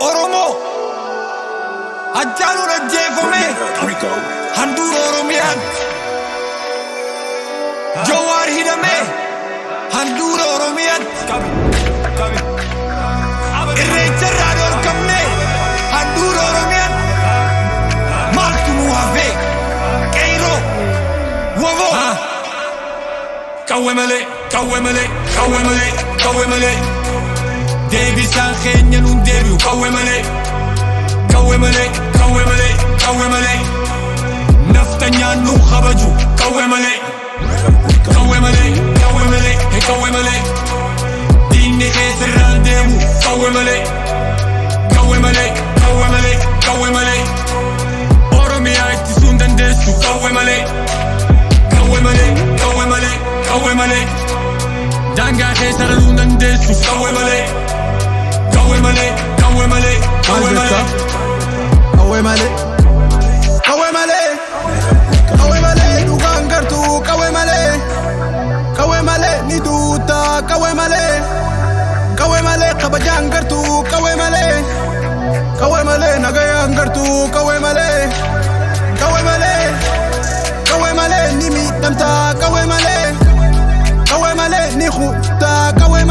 Oromo Ajjalu rajjeefame handhuura Oromiyaan Jawaar hidhame handhuura Oromiyaatti Irreecharraa dhorkamne handhuura Oromiyaatti maaltu nu hafe qeerroo waboo Qawwee malee qawwee malee qawwee malee qawwee malee Deebisaan keenya nuun deebi'u qawwee malee qawwee malee qawwee malee qawwee malee naftanyaan nu kabaju qawwee malee qawwee malee qawwee malee qawwee malee diinni keessarraan deemu qawwee malee qawwee malee qawwee malee qawwee malee Oromiyaa ittisuu hin dandeessu qawwee malee qawwee malee qawwee malee qawwee malee daangaa keessa loluu hin dandeessu qawwee malee qawwee malee qawwee malee qawwee malee qawwee malee qawwee malee qawwee malee dhugaan gartuu qawwee malee qawwee malee ni duuta qawwee malee kabajaan gartuu qawwee malee nagayaan gartuu qawwee malee ni miidhamta qawwee malee ni khufta qawwee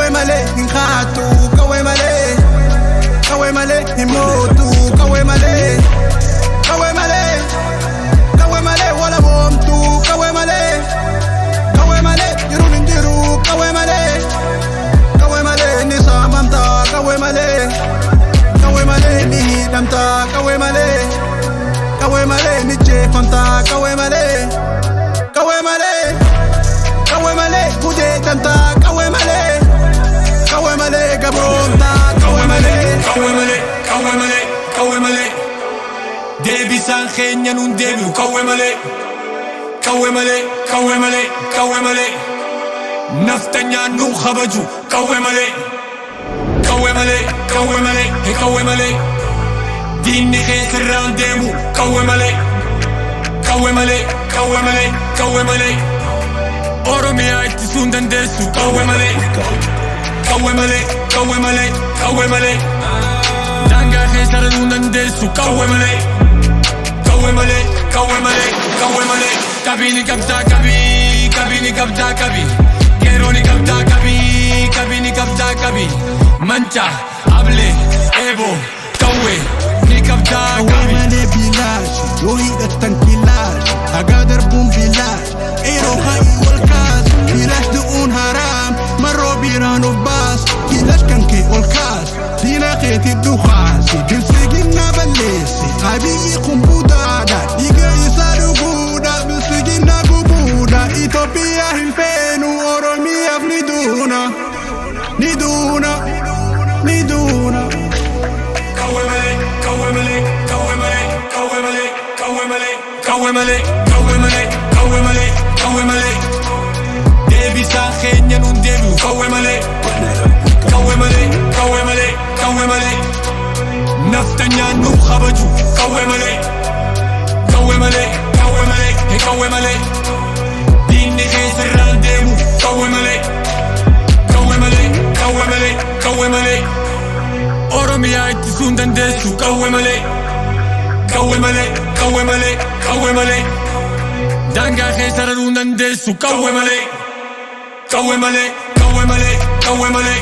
malee hin kaatu qawwee malee hin mootu qawwee malee wala boomtu qawwee malee jiruun hin jiru qawwee malee ni saamamta qawwee malee ni hidhamta qawwee malee ni jeefamta qawwee malee gudeedamta qawwee malee gabroomta qawwee malee Deebisaan keenya nuun deebi'u qawwee malee qawwee malee qawwee malee qawwee malee naftanyaan nu kabaju qawwee malee qawwee malee qawwee malee qawwee malee diinni keessarraan deemu qawwee malee qawwee malee qawwee malee qawwee malee Oromiyaa ittisuu hin dandeessu qawwee malee qawwee malee qawwee malee qawwee malee daangaa keessa loluu hin dandeessu qawwee malee qawwee malee qawwee malee qawwee malee qabiini qabdaa qabii qabiini qabdaa qabii qeerrooni qabdaa qabii qabiini qabdaa qabii manca ablee eeboo qawwee ni qabdaa qabii malee bilaash yoo hidhattan kilaash hagaa darbuun bilaash qeerroo ha'i wal kaas bilaash du'uun haraam marroo biraan of baas kilaash kan kee ol kaas diina keetti dhukaasi bilsiginna balleessi abiyyi kumbudaadha dhiiga isaa dhuguudha bilsiginna gubuudha Itoophiyaa hin feenu Oromiyaaf ni duuna qawwee malee qawwee malee qawwee malee qawwee malee qawwee malee qawwee malee qawwee malee qawwee malee qawwee malee Deebisaan keenya nuun deebi'u qawwee malee qawwee malee qawwee malee qawwee malee naftanyaan nu kabaju qawwee malee qawwee malee qawwee malee qawwee malee diinni keessarraan deemu qawwee malee qawwee malee qawwee malee qawwee malee Oromiyaa ittisuu hin dandeessu qawwee malee qawwee malee qawwee malee qawwee malee daangaa keessa loluu hin dandeessu qawwee malee qawwee malee qawwee malee qawwee malee